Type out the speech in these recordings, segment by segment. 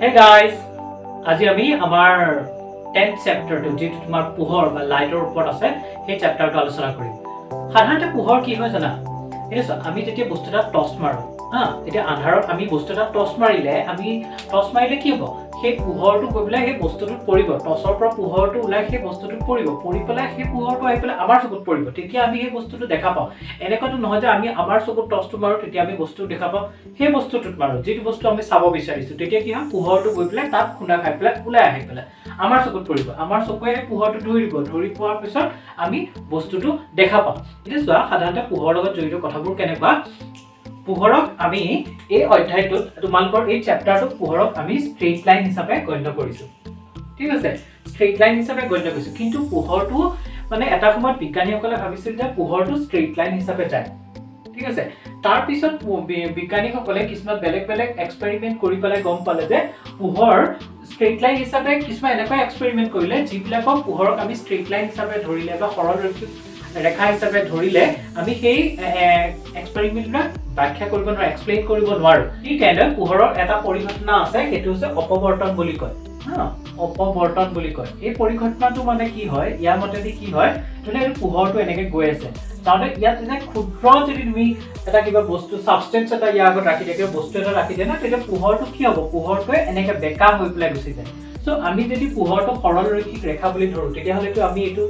Hey guys, আজি আমি আমাৰ 10th chapter টো যেটো তোমাৰ পোহৰ বা লাইটৰ ওপৰত আছে সেই চেপ্টাৰটো আলোচনা কৰিম। সাধাৰণতে পোহৰ কি হয় জানা? এটা আমি যেতিয়া বস্তুটা টছ মাৰো, এটা আন্ধাৰত আমি বস্তুটা টছ মাৰিলে কি হ'ব? সেই পোহৰটো গৈ পেলাই সেই বস্তুটোত পৰিব। টছৰ পৰা পোহৰটো ওলাই সেই বস্তুটোত পৰিব। পৰি পেলাই সেই পোহৰটো আহি পেলাই আমাৰ চকুত পৰিব। তেতিয়া আমি সেই বস্তুটো দেখা পাওঁ। এনেকুৱাটো নহয় যে আমি আমাৰ চকুত টছটো মাৰো তেতিয়া আমি বস্তুটো দেখা পাওঁ। সেই বস্তুটোত মাৰো যেটো বস্তু আমি চাব বিচাৰিছো। তেতিয়া কি হয়? পোহৰটো গৈ পেলাই তাত খুন্দা খাই পেলাই ওলাই আহি পেলাই আমাৰ চকুত পৰিব। আমাৰ চকুৱে পোহৰটো ধৰিব। ধৰি পোৱাৰ পিছত আমি বস্তুটো দেখা পাওঁ। এটা চোৱা সাধাৰণতে পোহৰৰ লগত জড়িত কথাবোৰ কেনেকুৱা? পোহৰক আমি এই অধ্যায়টোত তোমালোকৰ এই চেপ্টাৰটোত পোহৰক আমি স্ট্ৰেইট লাইন হিচাপে গণ্য কৰিছো। ঠিক আছে? স্ট্ৰেইট লাইন হিচাপে গণ্য কৰিছো। কিন্তু পোহৰটো মানে এটা সময়ত বিজ্ঞানীসকলে ভাবিছিল যে পোহৰটো স্ট্ৰেইট লাইন হিচাপে যায়। ঠিক আছে? তাৰ পিছত বিজ্ঞানীসকলে কিছুমান বেলেগ এক্সপেৰিমেন্ট কৰি পেলাই গম পালে যে পোহৰ স্ট্ৰেইট লাইন হিচাপে কিছুমান এনেকুৱা এক্সপেৰিমেন্ট কৰিলে যিবিলাকক পোহৰক আমি স্ট্ৰেইট লাইন হিচাপে ধৰিলে বা সৰলৰৈখিক ৰেখা হিচাপে ধৰিলে আমি সেই এক্সপেৰিমেন্টবিলাক ব্যাখ্যা কৰিব নোৱাৰো, এক্সপ্লেইন কৰিব নোৱাৰো। ঠিক তেনেদৰে পোহৰৰ এটা পৰিঘটনা আছে, সেইটো হৈছে অপৱৰ্তন বুলি কয়। অপৱৰ্তন বুলি কয়। এই পৰিঘটনাটো মানে কি হয়? ইয়াৰ মতেদি কি হয়? মানে পোহৰটো এনেকে গৈ আছে। তাহলে ইয়াত এনে ক্ষুদ্ৰ যদি তুমি এটা কিবা বস্তু সাবষ্টেন্স এটা ইয়াৰ আগত ৰাখি দিয়া, কিবা বস্তু এটা ৰাখি দিয়া না, তেতিয়া পোহৰটো কি হ'ব? পোহৰটোৱে এনেকে বেকা হৈ পেলাই গুচি যায়। সো আমি যদি পোহৰটো সৰলৰৈখিক ৰেখা বুলি ধৰো তেতিয়া হলেতো আমি এটো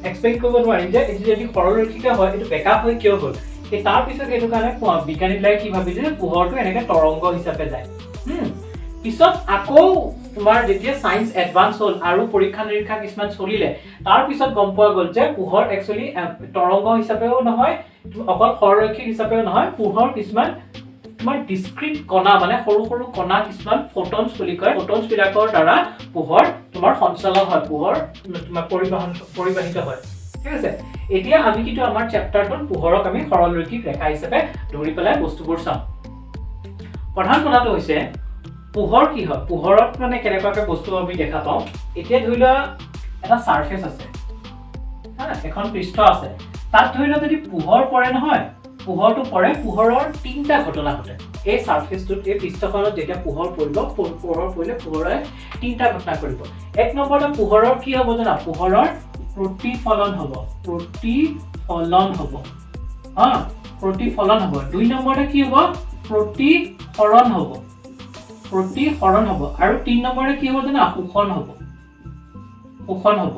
এক্সপ্লেইন কৰিব নোৱাৰিম যে এটো যদি সৰলৰৈখিক হয় এটো বেকা হৈ কিয় হ'ল। এই তাৰ পিছত এটো কাৰণে বিজ্ঞানীবিলাকে কি ভাবিলে যে পোহৰটো এনেকে তৰংগ হিচাপে যায়। পিছত আকৌ তোমাৰ যেতিয়া সায়েন্স এডভান্স হ'ল আৰু পৰীক্ষা নিৰীক্ষা কিছুমান চলিলে, তাৰ পিছত গম পোৱা গ'ল যে পোহৰ একচুয়ালি তৰংগ হিচাপেও নহয়, অকল সৰলৰৈখিক হিচাপেও নহয়, পোহৰ কিছুমান তোমাৰ ডিসক্ৰিট কণা মানে সৰু সৰু কণা কিছুমান ফটনছ বুলি কয়। ফটনছ বিলাকৰ দ্বাৰা পোহৰ তোমাৰ সঞ্চালন হয়, পোহৰ তোমাৰ পৰিবাহিত হয়। ঠিক আছে? এতিয়া আমি কিন্তু আমাৰ চেপ্টাৰটোত পোহৰক আমি সৰলৰৈখিক ৰেখা হিচাপে ধৰি পেলাই বস্তুবোৰ চাম। প্ৰধান কথাটো হৈছে পোহৰ কি হয়? পোহৰত মানে কেনেকুৱাকৈ বস্তু আমি দেখা পাওঁ। এতিয়া ধৰি লোৱা এটা সাৰফেস আছে, এখন পৃষ্ঠ আছে, তাত ধৰি লোৱা যদি পোহৰ পৰে নহয়, পোহৰটো পৰে, পোহৰৰ তিনটা ঘটনা ঘটে। এই সাৰফেসটোত এই পৃষ্ঠখনত যেতিয়া পোহৰ পৰিব, পোহৰ পৰিলে পোহৰে তিনটা ঘটনা কৰিব। এক নম্বৰতে পোহৰৰ কি হ'ব জানা? পোহৰৰ প্ৰতিফলন হ'ব। প্ৰতিফলন হ'ব। প্ৰতিফলন হ'ব। দুই নম্বৰতে কি হ'ব? প্ৰতিসৰণ হ'ব। প্ৰতিসৰণ হ'ব। আৰু তিন নম্বৰতে কি হ'ব জানা? শোষণ হ'ব। শোষণ হ'ব।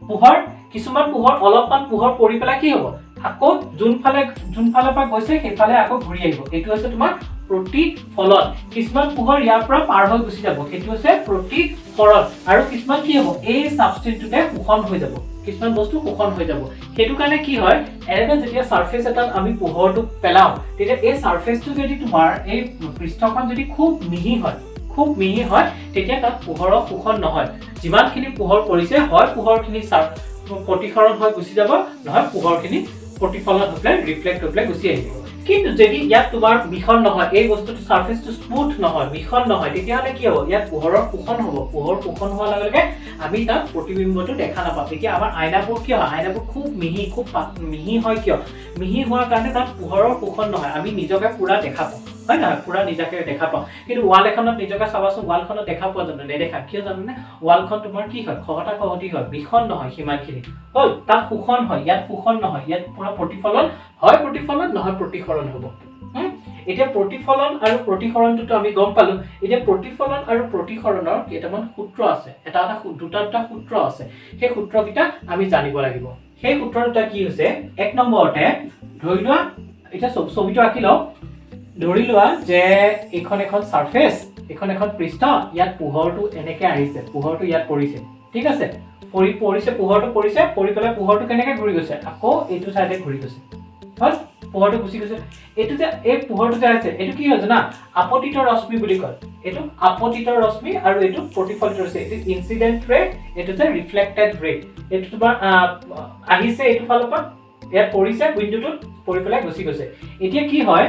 পোহৰ কিছুমান পোহৰ অলপমান পোহৰ পৰি পেলাই কি হ'ব? আকৌ যোনফালে পৰা গৈছে সেইফালে আকৌ ঘূৰি আহিব। এইটো হৈছে তোমাৰ প্ৰতিফলন। কিছুমান পোহৰ ইয়াৰ পৰা পাৰ হৈ গুচি যাব, সেইটো হৈছে প্ৰতিসৰণ। আৰু কিছুমান কি হ'ব? এই সাবষ্টেন্সটোতে শোষণ হৈ যাব। কিছুমান বস্তু শোষণ হৈ যাব। সেইটো কাৰণে কি হয়? এনেকৈ যেতিয়া সাৰফেস এটাত আমি পোহৰটো পেলাও, তেতিয়া এই সাৰফেসটো যদি তোমাৰ এই পৃষ্ঠখন যদি খুব মিহি হয়, তেতিয়া তাত পোহৰৰ শোষণ নহয়। যিমানখিনি পোহৰ পৰিছে হয় পোহৰখিনি প্ৰতিসৰণ হৈ গুচি যাব, নহয় পোহৰখিনি প্ৰতিফলন হৈ পেলাই ৰিফ্লেক্ট হৈ পেলাই গুচি আহিব। কিন্তু যদি ইয়াত তোমাৰ বিখন নহয়, এই বস্তুটো সাৰফেসটো স্মুথ নহয়, বিখন নহয়, তেতিয়াহ'লে কি হ'ব? ইয়াত পোহৰৰ শোষণ হ'ব। পোহৰ শোষণ হোৱাৰ লগে লগে আমি তাত প্ৰতিবিম্বটো দেখা নাপাম। তেতিয়া আমাৰ আইনাবোৰ কি হয়? আইনাবোৰ খুব মিহি হয় কিয়? মিহি হোৱাৰ কাৰণে তাত পোহৰৰ শোষণ নহয়। আমি নিজকে পুৰা দেখা পাওঁ, হয় নহয়? পুৰা নিজকে দেখা পাওঁ। কিন্তু ৱাল এখনত নিজকে চাবাচোন, ৱালখনত দেখা পোৱা জানো? নেদেখা। কিয় জানোনে? ৱালখন তোমাৰ কি হয়? খহটি হয়, বিখন নহয় সিমানখিনি। হ'ল তাত শোষণ হয়, ইয়াত শোষণ নহয়। ইয়াত পুৰা প্ৰতিফলন হয়, প্ৰতিফলন নহয় প্ৰতিসৰণ হ'ব। এতিয়া প্ৰতিফলন আৰু প্ৰতিসৰণটো আমি গম পালো। এতিয়া প্ৰতিফলন আৰু প্ৰতিসৰণৰ কেইটামান সূত্ৰ আছে। দুটা সূত্ৰ আছে। সেই সূত্ৰকেইটা আমি জানিব লাগিব। সেই সূত্ৰ দুটা কি হৈছে? এক নম্বৰতে ধৰি লোৱা, এতিয়া ছবিটো আঁকি লওঁ। ধৰি লোৱা যে এখন সাৰফেস, এখন পৃষ্ঠ, ইয়াত পোহৰটো এনেকে আহিছে, পোহৰটো ইয়াত পৰিছে। ঠিক আছে? পোহৰটো পৰিছে, পৰি পেলাই পোহৰটো কেনেকে ঘূৰি গৈছে? আকৌ এইটো সাইডে ঘূৰি গৈছে। হ'ল পোহৰটো গুচি গৈছে। এইটো যে এই পোহৰটো যে আছে, এইটো কি হয় জানা? আপতিত ৰশ্মি বুলি কয়। এইটো আপতিত ৰশ্মি আৰু এইটো প্ৰতিফলিত ৰশ্মি। এইটো ইনসিডেন্ট ৰে, এইটো যে ৰিফ্লেক্টেড ৰে। এইটো তোমাৰ আহিছে এইটো ফালৰ পৰা, ইয়াত পৰিছে, বিন্দুটোত পৰি পেলাই গুচি গৈছে। এতিয়া কি হয়?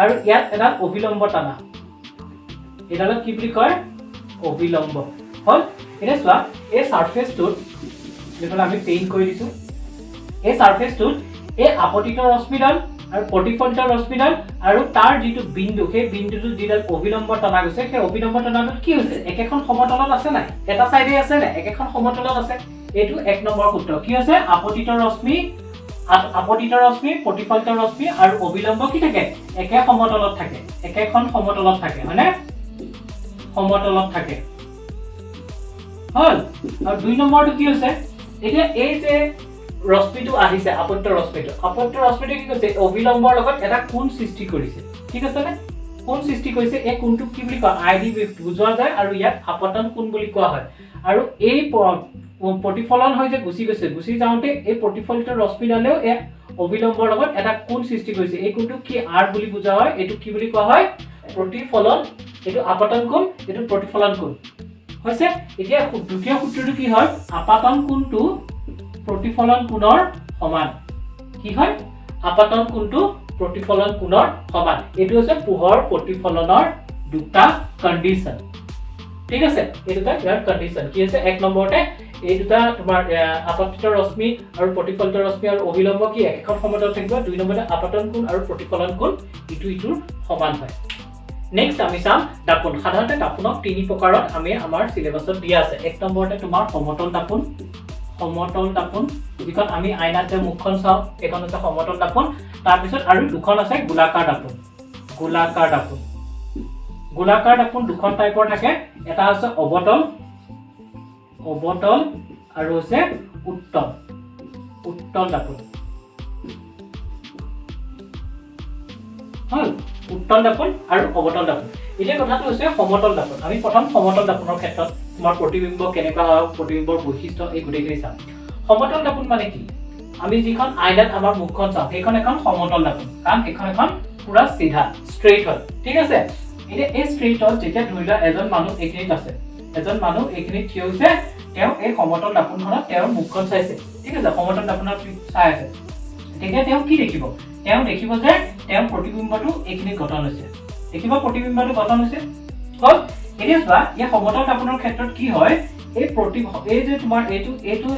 আৰু ইয়াত এটা অভিলম্ব টানা, এডালক কি বুলি কয়? অভিলম্ব। হ'ল এতিয়া চোৱা, এই সাৰফেসটোত যেটা আমি পেইন্ট কৰি দিছো, এই সাৰফেসটোত এই আপতিত ৰশ্মিডাল আৰু প্ৰতিফলিত ৰশ্মিডাল আৰু তাৰ যিটো বিন্দু সেই বিন্দুটো যিডাল অভিলম্ব টনা গৈছে সেই অভিলম্ব টনাটো কি হৈছে একেখন সমতলত আছে নাই এটা সাইডে আছে নাই একেখন সমতলত আছে এইটো এক নম্বৰ সূত্ৰ কি আছে আপতিত ৰশ্মি প্ৰতিফলিত ৰশ্মি আৰু অভিলম্ব কি থাকে একে সমতলত থাকে একেখন সমতলত থাকে মানে সমতলত থাকে হল আৰু দুই নম্বৰটো কি হৈছে এতিয়া এই যে ৰশ্মিটো আহিছে আপতিত ৰশ্মিটো কি কৈছে অভিলম্বৰ লগত এটা কোণ সৃষ্টি কৰিছে ঠিক আছে নে কোণ সৃষ্টি কৰিছে এই কোণটো কি বুলি কয় আইডি বুজোৱা যায় আৰু ইয়াক আপতন কোণ বুলি কোৱা হয় আৰু এই প্ৰতিফলন হৈ যে গুচি যাওঁতে এই প্ৰতিফলিত ৰশ্মিডালেও এই অভিলম্বৰ লগত এটা কোণ সৃষ্টি কৰিছে এই কোণটো কি আৰ বুলি বুজোৱা হয় এইটো কি বুলি কোৱা হয় প্ৰতিফলন এইটো আপতন কোণ এইটো প্ৰতিফলন কোণ হৈছে এতিয়া দ্বিতীয় সূত্ৰটো কি হয় আপতন কোণটো প্ৰতিফলন কোণৰ সমান কি হয় আপতন কোণটো প্ৰতিফলন কোণৰ সমান এইটো হৈছে পোহৰ প্ৰতিফলনৰ দুটা কন্ডিশন ঠিক আছে এই দুটা ইয়াৰ কন্ডিশন কি আছে এক নম্বৰতে এই দুটা তোমাৰ আপতিত ৰশ্মি আৰু প্ৰতিফলিত ৰশ্মি আৰু অভিলম্ব কি এখন সমতলত থাকিব দুই নম্বৰতে আপতন কোণ আৰু প্ৰতিফলন কোণ ইটোৰ সমান হয় নেক্সট আমি চাম দাপোন সাধাৰণতে দাপোনক তিনি প্ৰকাৰত আমি আমাৰ সিলেবাছত দিয়া আছে এক নম্বৰতে তোমাৰ সমতল দাপোন যিখন আমি আইনাত যে মুখখন চাওঁ এখন আছে সমতল দাপোন তাৰ পিছত আৰু দুখন আছে গোলাকাৰ দাপোন দুখন টাইপৰ থাকে এটা আছে অবতল আৰু আছে উত্তল দাপোন হল উত্তল দাপোন আৰু অবতল দাপোন এতিয়া কথাটো হৈছে সমতল দাপোন আমি প্ৰথম সমতল দাপোনৰ ক্ষেত্ৰত তোমাৰ প্ৰতিবিম্ব কেনেকুৱা হয় প্ৰতিবিম্বৰ বৈশিষ্ট্য এই গুটেইখিনি চাম সমতল দাপোন মানে কি আমি যিখন আইনাত আমাৰ মুখখন চাওঁ সেইখন এখন সমতল দাপোন কাৰণ এইখন এখন পুৰা সিধা স্ট্ৰেইট হয় ঠিক আছে এতিয়া এই স্ট্ৰেইটত যেতিয়া ধৰিলা এজন মানুহ এইখিনিত আছে এজন মানুহ এইখিনিত থিয় হৈছে তেওঁ এই সমতল দাপোনখনত তেওঁৰ মুখখন চাইছে ঠিক আছে সমতল দাপোনত চাই আছে তেতিয়া তেওঁ কি দেখিব তেওঁ দেখিব যে তেওঁ প্ৰতিবিম্বটো এইখিনি গঠন হৈছে দেখিব প্ৰতিবিম্বটো গঠন হৈছে হল এতিয়া চোৱা এই সমতল দাপোনৰ ক্ষেত্ৰত কি হয় এই যে তোমাৰ এইটো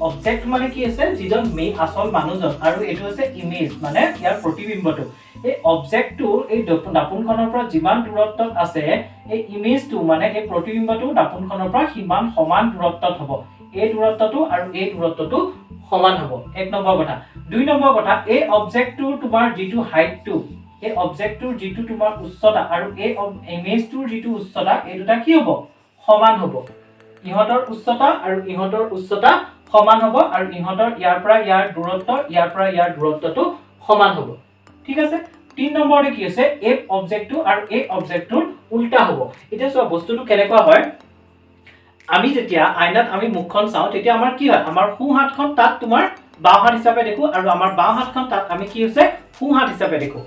অবজেক্ট মানে কি আছে যিজন আসল মানুহজন আৰু এইটো আছে ইমেজ মানে ইয়াৰ প্ৰতিবিম্বটো এই অবজেক্টটো এই দাপোনখনৰ পৰা যিমান দূৰত্বত আছে এই ইমেজটো মানে এই প্ৰতিবিম্বটো দাপোনখনৰ পৰা সিমান সমান দূৰত্বত হ'ব এই দূৰত্বটো আৰু এই দূৰত্বটো সমান হ'ব এক নম্বৰ কথা দুই নম্বৰ কথা এই অবজেক্টটো তোমাৰ যিটো হাইটটো এই অবজেক্টটোৰ যিটো তোমাৰ উচ্চতা আৰু এই ইমেজটোৰ যিটো উচ্চতা এই দুটা কি হ'ব সমান হ'ব ইহঁতৰ উচ্চতা আৰু ইহঁতৰ উচ্চতা সমান হ'ব আৰু ইহঁতৰ ইয়াৰ পৰা ইয়াৰ দূৰত্বটো সমান হ'ব ঠিক আছে 3 নম্বৰতে কি আছে এই অবজেক্টটো আৰু এই অবজেক্টটোৰ উল্টা হ'ব এটা সব বস্তুটো কেনেকুৱা হয় আমি যেতিয়া আইনাত আমি মুখখন চাওঁ তেতিয়া আমাৰ কি হয় আমাৰ সোঁ হাতখন তাত তোমাৰ বাওঁ হাত হিচাপে দেখো আৰু আমাৰ বাওঁ হাতখন তাত আমি কি হৈছে সোঁ হাত হিচাপে দেখো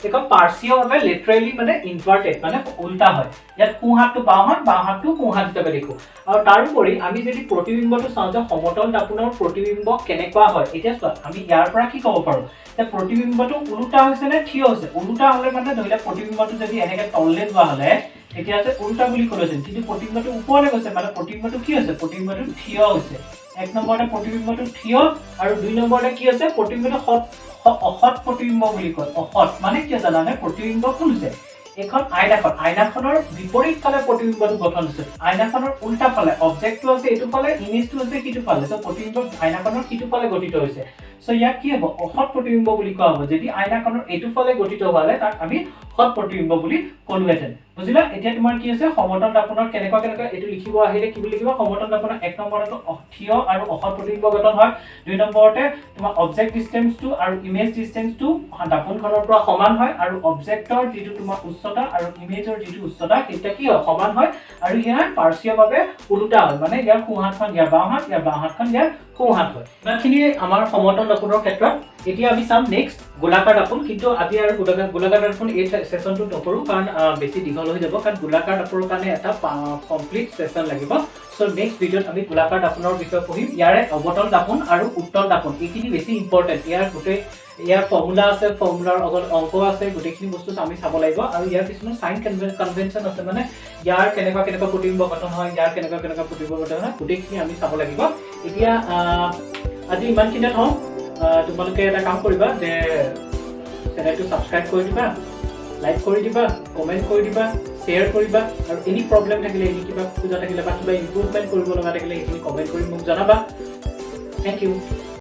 এখন পাৰ্চিয়ালভাৱে লেটাৰেলি মানে ইনভাৰ্টেড মানে উল্টা হয় ইয়াত সোঁ হাতটো বাওঁ হাতটো সোঁ হাত হিচাপে দেখো আৰু তাৰোপৰি আমি যদি প্ৰতিবিম্বটো চাওঁ যে সমতল দাপোনৰ প্ৰতিবিম্ব কেনেকুৱা হয় এতিয়া চোৱা আমি ইয়াৰ পৰা কি ক'ব পাৰো যে প্ৰতিবিম্বটো উল্টা হৈছে নে থিয় হৈছে উল্টা হ'লে মানে ধৰিলে প্ৰতিবিম্বটো যদি এনেকৈ তললে যোৱা হ'লে তেতিয়া আছে উল্টা বুলি ক'লেছিল কিন্তু প্ৰতিবিম্বটো ওপৰলৈ গৈছে মানে প্ৰতিবিম্বটো কি হৈছে প্ৰতিবিম্বটো থিয় হৈছে এক নম্বৰতে প্ৰতিবিম্বটো থিয় আৰু দুই নম্বৰতে কি আছে প্ৰতিবিম্বটো অসৎ প্ৰতিবিম্ব বুলি কয় অসৎ মানে কি জানানে প্ৰতিবিম্ব কোন হৈছে এখন আইনাখনৰ বিপৰীত ফালে প্ৰতিবিম্বটো গঠন হৈছে আইনাখনৰ উল্টা ফালে অবজেক্টটো আছে এইটো ফালে ইমেজটো আছে কিটো ফালে তো প্ৰতিবিম্ব আইনাখনৰ কিটো ফালে গঠিত হৈছে সো ইয়াক কি হ'ব অসৎ প্ৰতিবিম্ব বুলি কোৱা হ'ব যদি আইনাখনৰ এইটো ফালে গঠিত হোৱালে তাক আমি সৎ প্ৰতিবিম্ব বুলি ক'লোহেঁতেন বুজিলা এতিয়া তোমাৰ কি আছে সমতল দাপোনৰ কেনেকুৱা এইটো লিখিব আহিলে কি বুলি লিখিব সমতল দাপোনৰ এক নম্বৰটো থিয় আৰু অসৎ প্ৰতিবিম্ব গঠন হয় দুই নম্বৰতে তোমাৰ অবজেক্ট ডিসটেন্সটো আৰু ইমেজ ডিসটেন্সটো দাপোনখনৰ পৰা সমান হয় আৰু অবজেক্টৰ যিটো তোমাৰ উচ্চতা আৰু ইমেজৰ যিটো উচ্চতা এটা কি হয় সমান হয় আৰু ইয়াৰ পাৰ্চিয়ালভাৱে উল্টা হয় মানে ইয়াৰ সোঁ হাতখন ইয়াৰ বাওঁ হাতখন ইয়াৰ সোঁ হাত হয় ইমানখিনি আমাৰ সমতল দাপোনৰ ক্ষেত্ৰত এতিয়া আমি চাম নেক্সট গোলাকাৰ দাপোন কিন্তু আজি আৰু গোলাকাৰ দাপোন এই সেশনটো নকৰো কাৰণ বেছি দীঘল হৈ যাব কাৰণ গোলাকাৰ দাপোনৰ কাৰণে এটা কমপ্লিট সেশন লাগিব সো নেক্সট ভিডিঅ'ত আমি গোলাকাৰ দাপোনৰ বিষয়ে পঢ়িম ইয়াৰে অবতল দাপোন আৰু উত্তল দাপোন এইখিনি বেছি ইম্পৰ্টেন্ট ইয়াৰ ফৰ্মুলা আছে ফৰ্মুলাৰ অংক আছে গোটেইখিনি বস্তু আমি চাব লাগিব আৰু ইয়াৰ কিছুমান সাইন কনভেনশন আছে মানে ইয়াৰ কেনেকুৱা প্ৰতিবিম্ব গঠন হয় ইয়াৰ কেনেকুৱা প্ৰতিবিম্ব গঠন হয় গোটেইখিনি আমি চাব লাগিব এতিয়া আজি ইমানখিনিত হওঁ তোমালোকে এটা কাম কৰিবা যে চেনেলটো ছাবস্ক্ৰাইব কৰি দিবা, লাইক কৰি দিবা, কমেণ্ট কৰি দিবা, শ্বেয়াৰ কৰিবা আৰু এনি প্ৰব্লেম থাকিলে, এনি কিবা খোজা থাকিলে বা কিবা ইম্প্ৰুভমেণ্ট কৰিব লগা থাকিলে সেইখিনি কমেণ্ট কৰি মোক জনাবা। Thank U.